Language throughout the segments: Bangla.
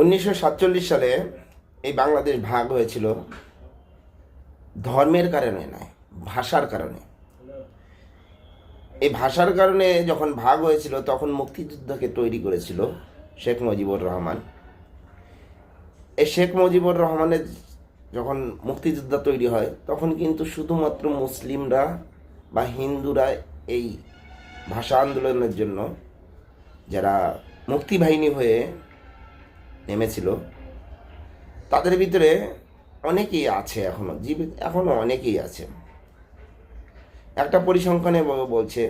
1947 সালে এই বাংলাদেশ ভাগ হয়েছিল ধর্মের কারণে নয়, ভাষার কারণে। এই ভাষার কারণে যখন ভাগ হয়েছিল তখন মুক্তিযুদ্ধকে তৈরি করেছিল শেখ মুজিবুর রহমান। এই শেখ মুজিবুর রহমানের যখন মুক্তিযুদ্ধ তৈরি হয় তখন কিন্তু শুধুমাত্র মুসলিমরা বা হিন্দুরা এই ভাষা আন্দোলনের জন্য যারা মুক্তিবাহিনী হয়ে নেমেছিল তাদের ভিতরে অনেকেই আছে, এখনও জীবিত, এখনও অনেকেই আছে। একটা পরিসংখ্যানে বলছে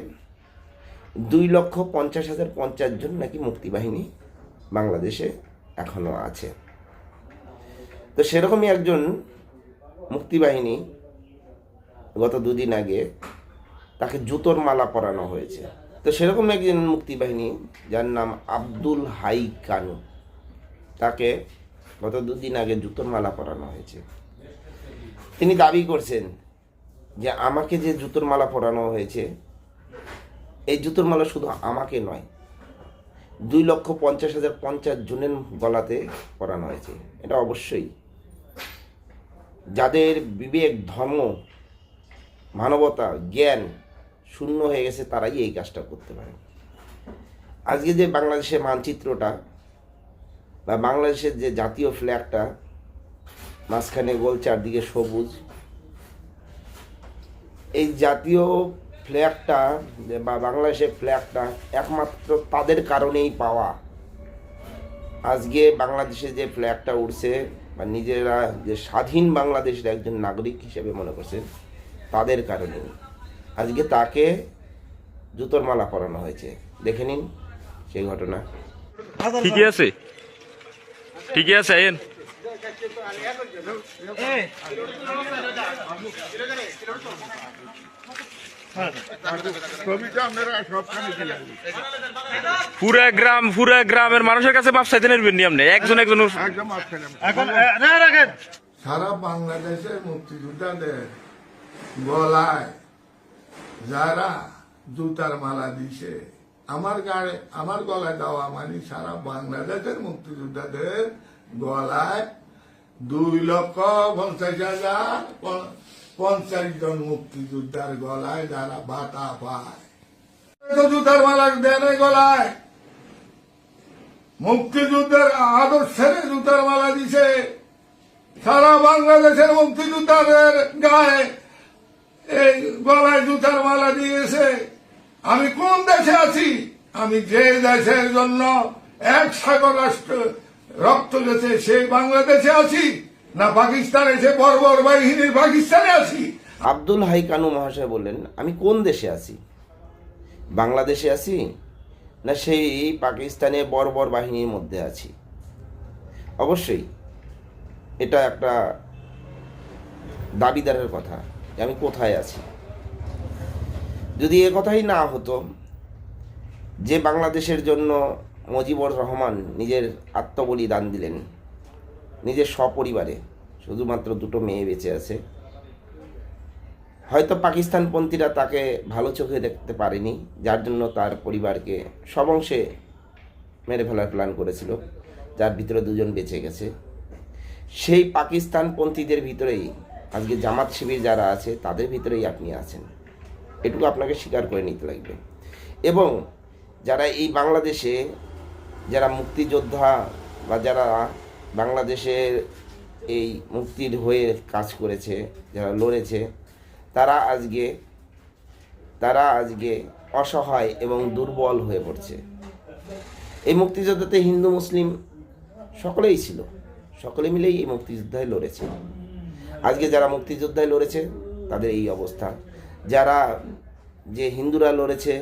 2,50,50 জন নাকি মুক্তিবাহিনী বাংলাদেশে এখনও আছে। তো সেরকমই একজন মুক্তিবাহিনী গত দুদিন আগে তাকে জুতোর মালা পরানো হয়েছে। তো সেরকম একজন মুক্তিবাহিনী যার নাম আব্দুল হাই কানু, তাকে গত দুদিন আগে জুতোর মালা পরানো হয়েছে। তিনি দাবি করছেন যে আমাকে যে জুতোর মালা পরানো হয়েছে, এই জুতোর মালা শুধু আমাকে নয়, 2,50,50 জনের গলাতে পরানো হয়েছে। এটা অবশ্যই যাদের বিবেক, ধর্ম, মানবতা, জ্ঞান শূন্য হয়ে গেছে তারাই এই কাজটা করতে পারে। আজকে যে বাংলাদেশের মানচিত্রটা বা বাংলাদেশের যে জাতীয় ফ্ল্যাগটা, মাঝখানে গোল, চারদিকে সবুজ, এই জাতীয় ফ্ল্যাগটা বা বাংলাদেশের ফ্ল্যাগটা একমাত্র তাদের কারণেই পাওয়া। আজকে বাংলাদেশে যে ফ্ল্যাগটা উড়ছে বা নিজেরা যে স্বাধীন বাংলাদেশের একজন নাগরিক হিসেবে মনে করছে, তাদের কারণেই আজকে তাকে জুতোর মালা পরানো হয়েছে। দেখে নিন সেই ঘটনা। ঠিকই আছে, ঠিকই আছে। আইন পুরা গ্রামের মানুষের কাছে মাপ চাইতে নেবেন নি আপনি, একজন একজন। সারা বাংলাদেশের মুক্তিযোদ্ধাদের গলায় যারা জুতার মালা দিছে, আমার গলায় দেওয়া মানে সারা বাংলাদেশের মুক্তিযোদ্ধাদের গলায় 2,50,50 জন মুক্তিযোদ্ধার গলায় যারা ভাতা পায়, জুতার মালা দেন গলায়। মুক্তিযুদ্ধের আদর্শের জুতার মালা দিছে সারা বাংলাদেশের মুক্তিযোদ্ধাদের গায়ে, এই গলায় জুতার মালা দিয়েছে। আমি কোন দেশে আছি? আমি যে দেশের জন্য এক সাগর রাষ্ট্র রক্ত গেছে সেই বাংলাদেশে আছি, না পাকিস্তানে সে বর্বর বাহিনীর পাকিস্তানে আছি? আব্দুল হাই কানু মহাশয় বললেন, আমি কোন দেশে আছি? বাংলাদেশে আছি না সেই পাকিস্তানে বর্বর বাহিনীর মধ্যে আছি? অবশ্যই এটা একটা দাবিদারের কথা যে আমি কোথায় আছি। যদি এ কথাই না হতো যে বাংলাদেশের জন্য মুজিবুর রহমান নিজের আত্মবলিদান দিলেন, নিজের সপরিবারে, শুধুমাত্র 2টো মেয়ে বেঁচে আছে, হয়তো পাকিস্তানপন্থীরা তাকে ভালো চোখে দেখতে পারেনি, যার জন্য তার পরিবারকে সব অংশে মেরে ফেলার প্ল্যান করেছিল, যার ভিতরে 2 জন বেঁচে গেছে। সেই পাকিস্তানপন্থীদের ভিতরেই আজকে জামাত শিবির যারা আছে তাদের ভিতরেই আপনি আছেন, এটুকু আপনাকে স্বীকার করে নিতে লাগবে। এবং যারা এই বাংলাদেশে যারা মুক্তিযোদ্ধা বা যারা বাংলাদেশের এই মুক্তির হয়ে কাজ করেছে, যারা লড়েছে, তারা আজকে অসহায় এবং দুর্বল হয়ে পড়ছে। এই মুক্তিযুদ্ধতে হিন্দু মুসলিম সকলেই ছিল, সকলে মিলেই এই মুক্তিযোদ্ধায় লড়েছে। আজকে যারা মুক্তিযোদ্ধায় লড়েছে তাদের এই অবস্থা, যারা যে হিন্দুরা লড়েছে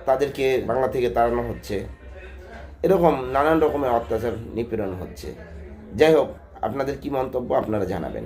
তাদেরকে বাংলা থেকে তাড়ানো হচ্ছে, এরকম নানান রকমের অত্যাচার, নিপীড়ন হচ্ছে। যাই হোক, আপনাদের কি মন্তব্য আপনারা জানাবেন।